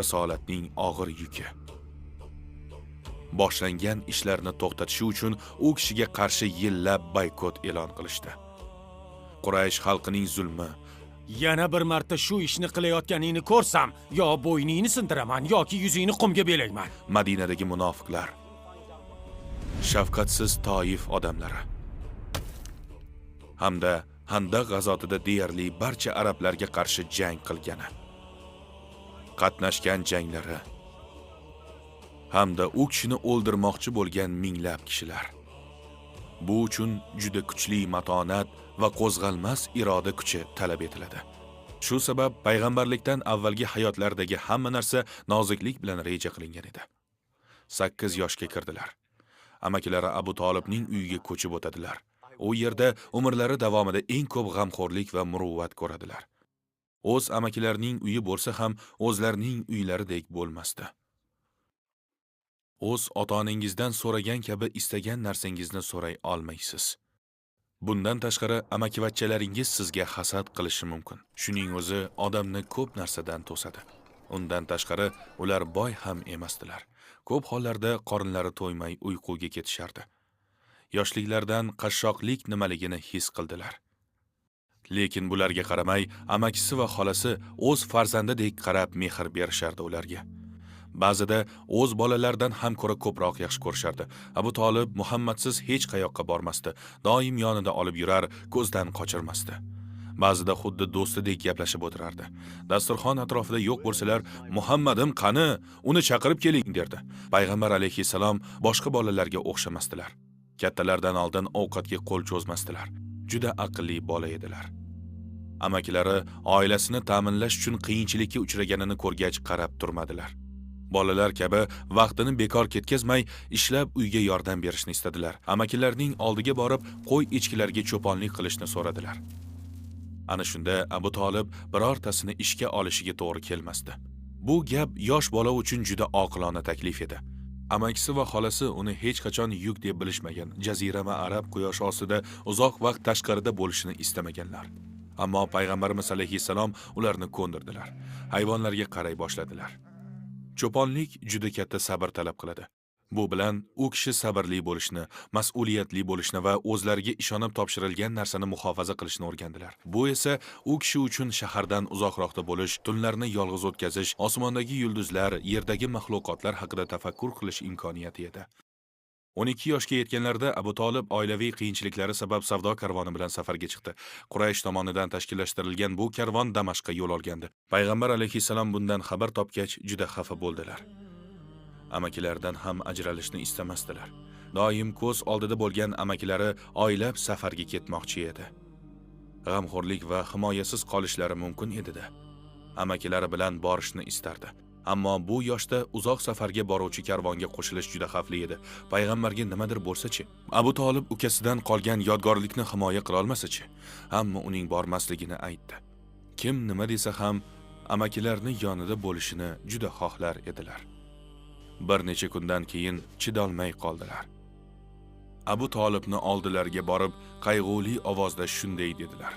risolatning og'ir yuki. Boshlangan ishlarni to'xtatishi uchun u kishiga qarshi yillab boykot e'lon qilishdi. Quraysh xalqining zulmi, Yana bir marta shu ishni qilayotganingni ko'rsam, yo bo'yningni sindiraman yoki yuzingni qumga belayman. Madinadagi munofiqlar, shafqatsiz Toif odamlari hamda Handaq g'azotida deyarli barcha arablarga qarshi jang qilgani, qatnashgan janglari hamda u kishini o'ldirmoqchi bo'lgan minglab kishilar. Bu uchun juda kuchli matonat va qo'zg'almas iroda kuchi talab etiladi. Shu sabab payg'ambarlikdan avvalgi hayotlaridagi hamma narsa noziklik bilan reja qilingan edi. 8 yoshga kirdilar. Amakilari Abu Talibning uyiga ko'chib o'tadilar. U yerda umrlari davomida eng ko'p g'amxo'rlik va muruvvat ko'radilar. O'z amakilarining uyi bo'lsa ham o'zlarining uylaridek bo'lmasdi. O'z ota-onangizdan so'ragan kabi istagan narsangizni so'ray olmaysiz. Bundan tashqari amakivachchalaringiz sizga hasad qilishi mumkin. Shuning o'zi odamni ko'p narsadan to'sadi. Undan tashqari ular boy ham emasdilar. Ko'p hollarda qornlari to'ymay uyquga ketishardi. Yoshliklaridan qashshoqlik nimaligini his qildilar. Lekin bularga qaramay, amakisi va xolasi o'z farzandidek qarab mehr berishardi ularga. Ba'zida o'z bolalaridan ham ko'ra ko'proq yaxshi ko'rishardi. Abu Talib Muhammadsiz hech qayoqqa bormasdi. Doim yonida olib yurar, ko'zdan qochirmasdi. Ba'zida xuddi do'stidek gaplashib o'tirardi. Dasturxon atrofida yo'q bo'lsalar, "Muhammadim qani? Uni chaqirib keling" derdi. Payg'ambar alayhisalom boshqa bolalarga o'xshamasdilar. Kattalardan oldin ovqatga qo'l cho'zmasdilar. Juda aqlli bola edilar. Amakilari oilasini ta'minlash uchun qiyinchilikka uchraganini ko'rgach qarab turmadilar. Bolalar kabi vaqtini bekor ketkazmay, ishlab uyga yordam berishni istadilar. Amakilarining oldiga borib, qo'y echkilarga cho'ponlik qilishni so'radilar. Ana shunda Abu Talib birortasini ishga olishiga to'g'ri kelmasdi. Bu gap yosh bola uchun juda oqilona taklif edi. Amakisi va xolasi uni hech qachon yuk deb bilishmagan, jazirama arab quyoshi ostida uzoq vaqt tashqarida bo'lishini istamaganlar. Ammo payg'ambarimiz alayhisalom ularni ko'ndirdilar. Hayvonlarga qaray boshladilar. Cho'ponlik juda katta sabr talab qiladi. Bu bilan u kishi sabrli bo'lishni, mas'uliyatli bo'lishni va o'zlariga ishonib topshirilgan narsani muhofaza qilishni o'rgandilar. Bu esa u kishi uchun shahardan uzoqroqda bo'lish, tunlarni yolg'iz o'tkazish, osmondagi yulduzlar, yerdagi maxluqotlar haqida tafakkur qilish imkoniyati edi. 12 yoshga yetganlarida Abu Talib oilaviy qiyinchiliklari sabab savdo karvoni bilan safarga chiqdi. Quraysh tomonidan tashkillashtirilgan bu karvon Damashqqa yo'l olgandi. Payg'ambar alayhisalom bundan xabar topgach juda xafa bo'ldilar. Amakilaridan ham ajralishni istamasdilar. Doim ko'z oldida bo'lgan amakilari oylab safarga ketmoqchi edi. G'amxo'rlik va himoyasiz qolishlari mumkin edi-da. Amakilari bilan borishni istardi. Ammo bu yoshda uzoq safarga boruvchi karvonga qo'shilish juda xavfli edi. Payg'ambarga nimadir bo'lsa-chi? Abu Talib ukasidan qolgan yodgorlikni himoya qila olmasa-chi? Hamma uning bormasligini aytdi. Kim nima desa ham amakilarni yonida bo'lishini juda xohlar edilar. Bir necha kundan keyin chidolmay qoldilar. Abu Talibni oldilariga borib, qayg'uli ovozda shunday dedilar: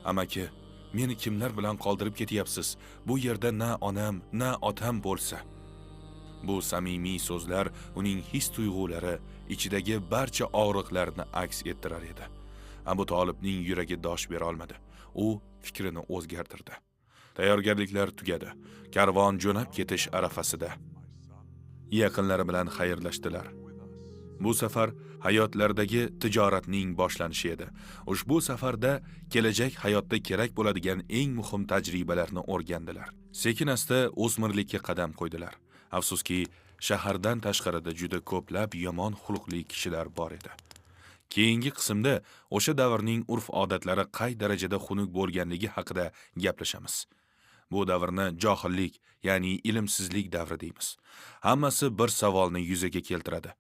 "Amaki, meni kimlar bilan qoldirib ketyapsiz? Bu yerda na onam, na otam bo'lsa." Bu samimiy so'zlar uning his-tuyg'ulari, ichidagi barcha og'riqlarni aks ettirar edi. Abu Talibning yuragi dosh bera olmadi. U fikrini o'zgartirdi. Tayyorgarliklar tugadi. Karvon jo'nab ketish arafasida. Yaqinlari bilan xayrlashdilar. Bu safar hayotlaridagi tijoratning boshlanishi edi. Ushbu safarda kelajak hayotda kerak bo'ladigan eng muhim tajribalarni o'rgandilar. Sekin-asta o'smirlikka qadam qo'ydilar. Afsuski, shahardan tashqarida juda ko'plab yomon xulqli kishilar bor edi. Keyingi qismda o'sha davrning urf-odatlari qay darajada xunuk bo'lganligi haqida gaplashamiz. Bu davrni johillik, ya'ni ilmsizlik davri deymiz. Hammasi bir savolni yuzaga keltiradi.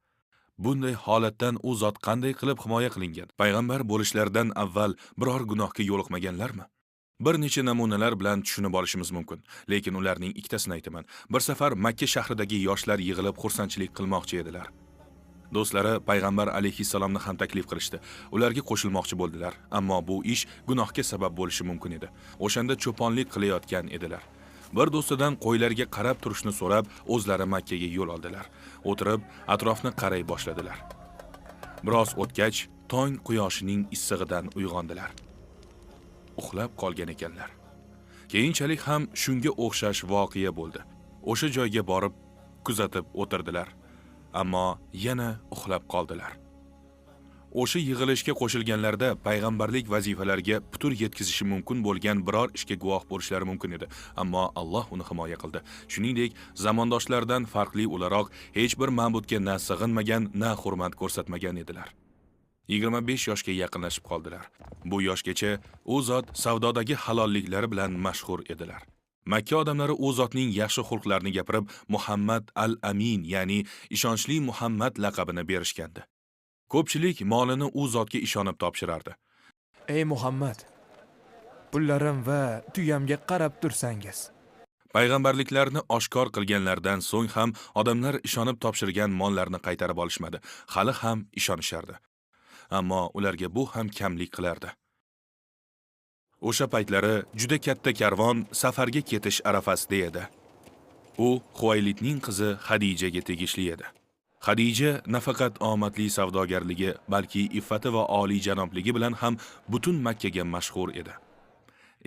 Bunday holatdan u zot qanday qilib himoya qilingan? Payg'ambar bo'lishlaridan avval biror gunohga yo'liqmaganlarmi? Bir necha namunalar bilan tushunib olishimiz mumkin, lekin ularning ikkitasini aytaman. Bir safar Makka shahridagi yoshlar yig'ilib xursandchilik qilmoqchi edilar. Do'stlari payg'ambar alayhisalomni ham taklif qilishdi. Ularga qo'shilmoqchi bo'ldilar, ammo bu ish gunohga sabab bo'lishi mumkin edi. O'shanda cho'ponlik qilayotgan edilar. Bir do'stidan qo'ylarga qarab turishni so'rab, o'zlari Makka ga yo'l oldilar. O'tirib, atrofni qaray boshladilar. Biroz o'tgach, tong quyoshining issig'idan uyg'ondilar. Uxlab qolgan ekanlar. Keyinchalik ham shunga o'xshash voqea bo'ldi. O'sha joyga borib kuzatib o'tirdilar, ammo yana uxlab qoldilar. O'sha yig'ilishga qo'shilganlarda payg'ambarlik vazifalariga putur yetkazishi mumkin bo'lgan biror ishga guvoh bo'lishlari mumkin edi, ammo Alloh uni himoya qildi. Shuningdek, zamondoshlardan farqli o'laroq hech bir ma'budga na sig'inmagan, na hurmat ko'rsatmagan edilar. 25 yoshga yaqinlashib qoldilar. Bu yoshgacha u zot savdodagi halolliklari bilan mashhur edilar. Makka odamlari u zotning yaxshi xulqlarini gapirib, Muhammad al-Amin, ya'ni ishonchli Muhammad laqabini berishgandi. Ko'pchilik molini u zotga ishonib topshirardi. Ey Muhammad, pullarim va tuyamga qarab tursangiz. Payg'ambarliklarni oshkor qilganlardan so'ng ham odamlar ishonib topshirgan mollarni qaytarib olishmadi. Hali ham ishonishardi. Ammo ularga bu ham kamlik qilardi. O'sha paytlari juda katta karvon safarga ketish arafasida edi. U Huvaylidning qizi Hadijaga tegishli edi. Hadija nafaqat omadli savdogarligi, balki iffati va oliy janobligi bilan ham butun Makka ga mashhur edi.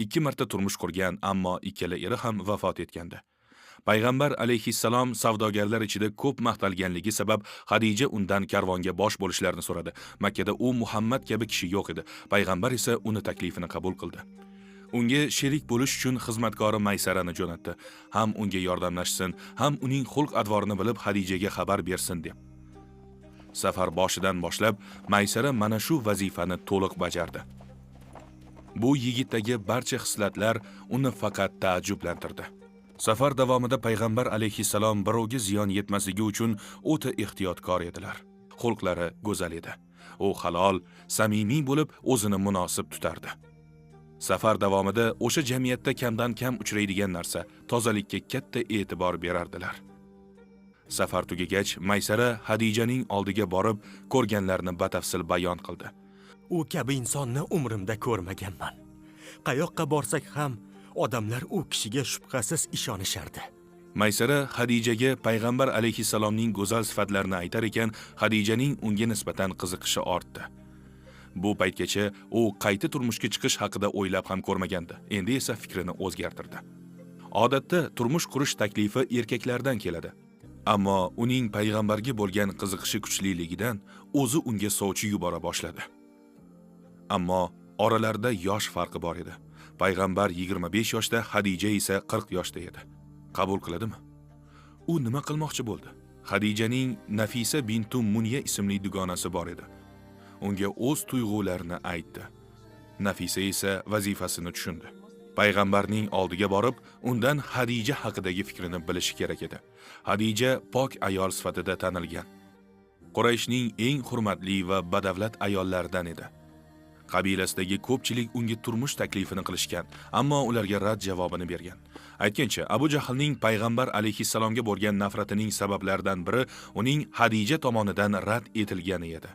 2 marta turmush qurgan, ammo ikkala eri ham vafot etgandi. Payg'ambar alayhissalom savdogarlar ichida ko'p maqtalganligi sabab Hadija undan karvonga bosh bo'lishlarini so'radi. Makkada u Muhammad kabi kishi yo'q edi. Payg'ambar esa uni taklifini qabul qildi. Unga sherik bo'lish uchun xizmatkori Maysarani jo'natdi. Ham unga yordamlashsin, ham uning xulq advorini bilib Hadijaga xabar bersin deb. Safar boshidan boshlab Maysara mana shu vazifani to'liq bajardi. Bu yigitdagi barcha xislatlar uni faqat taajjublantirdi. Safar davomida payg'ambar alayhissalom birovga ziyon yetmasligi uchun o'ta ehtiyotkor edilar. Xulqlari go'zal edi. U halol, samimiy bo'lib, o'zini munosib tutardi. Safar davomida o'sha jamiyatda kamdan kam uchraydigan narsa, tozalikka katta e'tibor berardilar. Safar tugagach, Maysara Hadijaning oldiga borib, ko'rganlarini batafsil bayon qildi. U kabi insonni umrimda ko'rmaganman. Qayoqqa borsak ham odamlar u kishiga shubhasiz ishonishardi. Maysara Hadijaga payg'ambar alayhissalomning go'zal sifatlarini aytar ekan, Hadijaning unga nisbatan qiziqishi ortdi. Bu paytgacha u qayta turmushga chiqish haqida o'ylab ham ko'rmagandi. Endi esa fikrini o'zgartirdi. Odatda turmush qurish taklifi erkaklardan keladi. Ammo uning payg'ambarga bo'lgan qiziqishi kuchliligidan o'zi unga sovchi yubora boshladi. Ammo oralarida yosh farqi bor edi. Payg'ambar 25 yoshda, Hadija esa 40 yoshda edi. Qabul qiladimi? U nima qilmoqchi bo'ldi? Hadijaning Nafisa bintu Muniya ismli dugonasi bor edi. Unga o'z tuyg'ularini aytdi. Nafisa esa vazifasini tushundi. Payg'ambarning oldiga borib, undan Hadija haqidagi fikrini bilish kerak edi. Hadija pok ayol sifatida tanilgan. Qurayshning eng hurmatli va badavlat ayollaridan edi. Qabilasidagi ko'pchilik unga turmush taklifini qilishgan, ammo ularga rad javobini bergan. Aytgancha, Abu Jahlning payg'ambar alayhissalomga bo'lgan nafratining sabablaridan biri uning Hadija tomonidan rad etilgani edi.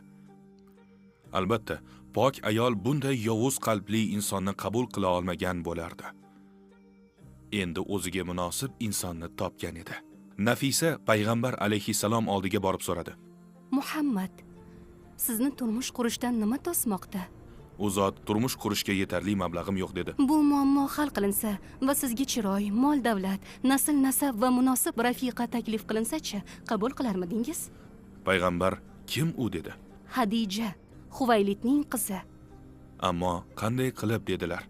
Albatta, pok ayol bunday yovuz qalbli insonni qabul qila olmagan bo'lardi. Endi o'ziga munosib insonni topgan edi. Nafisa payg'ambar alayhissalom oldiga borib so'radi. Muhammad, sizni turmush qurishdan nima to'smoqda? U zot turmush qurishga yetarli mablag'im yo'q dedi. Bu muammo hal qilinsa va sizga chiroy, mol davlat, nasl nasab va munosib rafiqa taklif qilinsa-chi, qabul qilarmidingiz? Payg'ambar kim u dedi. Hadija, Huvaylidning qizi. Ammo qanday qilib dedilar.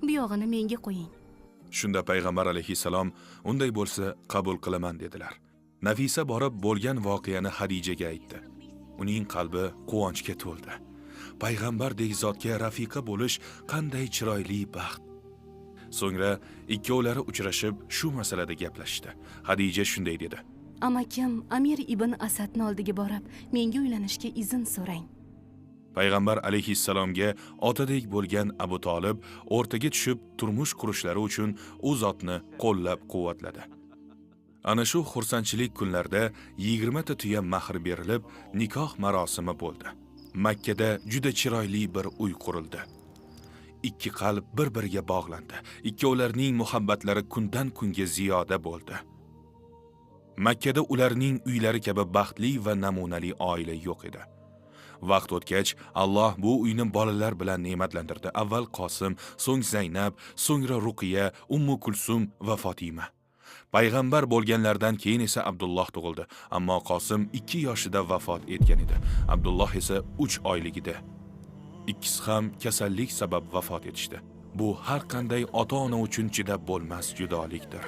Bu yog'ini menga qo'ying. Shunda payg'ambar alayhissalom unday bo'lsa qabul qilaman dedilar. Nafisa borib bo'lgan voqeani Hadijaga aytdi. Uning qalbi quvonchga to'ldi. Payg'ambardek zotga rafiqa bo'lish qanday chiroyli baxt. So'ngra ikkovlari uchrashib shu masalada gaplashdi. Hadija shunday dedi. Amakim Amir ibn Asadning oldiga borib, menga uylanishga izn so'rang. Payg'ambar alayhissalomga otadek bo'lgan Abu Talib o'rtaga tushib turmush qurishlari uchun u zotni qo'llab-quvvatladi. Ana shu xursandchilik kunlarda 20 ta tuya mahr berilib, nikoh marosimi bo'ldi. Makkada juda chiroyli bir uy qurildi. ikki qalb bir-biriga bog'landi. Ikkovlarining muhabbatlari kundan kunga ziyoda bo'ldi. Makkada ularning uylari kabi baxtli va namunali oila yo'q edi. Vaqt o'tgach, Alloh bu uyni bolalar bilan ne'matlantirdi. Avval Qosim, so'ng Zaynab, so'ngra Ruqiya, Ummu Kulsum va Fatima. Payg'ambar bo'lganlardan keyin esa Abdulloh tug'ildi, ammo Qosim 2 yoshida vafot etgan edi. Abdulloh esa 3 oyligida. Ikkisi ham kasallik sabab vafot etishdi. Bu har qanday ota-ona uchun chidab bo'lmas judolikdir.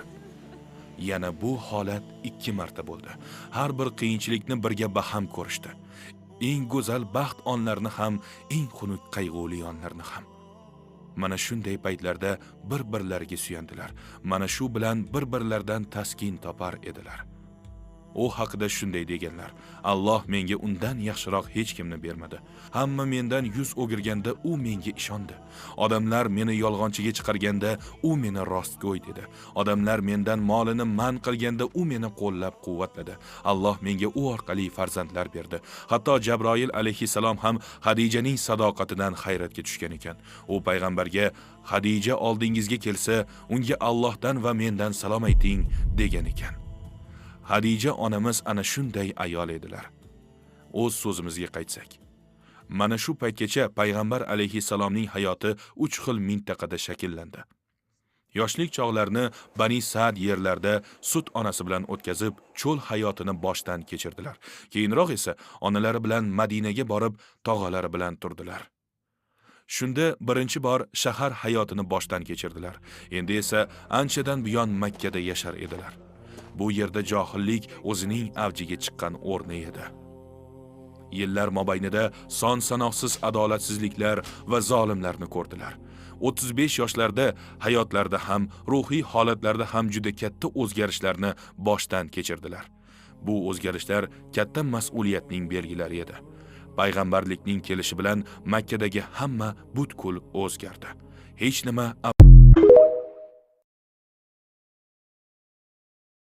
Yana bu holat 2 marta bo'ldi. Har bir qiyinchilikni birga baham ko'rishdi. Eng go'zal baxt onlarini ham, eng xunuk qayg'uli onlarni ham. Mana shunday paytlarda bir-birlariga suyandilar. Mana shu bilan bir-birlaridan taskin topar edilar. U haqida shunday deganlar: Alloh menga undan yaxshiroq hech kimni bermadi. Hamma mendan yuz o'girganda u menga ishondi. Odamlar meni yolg'onchiga chiqarganda u meni rostgo'y dedi. Odamlar mendan molini man qilganda u meni qo'llab-quvvatladi. Alloh menga u orqali farzandlar berdi. Hatto Jabroil alayhisalom ham Xadijaning sadoqatidan hayratga tushgan ekan. U payg'ambarga Xadija oldingizga kelsa, unga Allohdan va mendan salom ayting degan ekan. Xadija onamiz ana shunday ayol edilar. O'z so'zimizga qaytsak, mana shu paytgacha payg'ambar alayhisalomning hayoti 3 xil mintaqada shakllandi. Yoshlik chog'larini Bani Sa'd yerlarda sut onasi bilan o'tkazib, cho'l hayotini boshdan kechirdilar. Keyinroq esa onalari bilan Madinaga borib, tog'alari bilan turdilar. Shunda birinchi bor shahar hayotini boshdan kechirdilar. Endi esa anchadan buyon Makkada yashar edilar. Bu yerda johillik o'zining avjiga chiqqan o'rni edi. Yillar mobaynida son sanoqsiz adolatsizliklar va zolimlarni ko'rdilar. 35 yoshlarda hayotlarida ham, ruhiy holatlarida ham juda katta o'zgarishlarni boshdan kechirdilar. Bu o'zgarishlar katta mas'uliyatning belgilari edi. Payg'ambarlikning kelishi bilan Makkadagi hamma butkul o'zgardi. Hech nima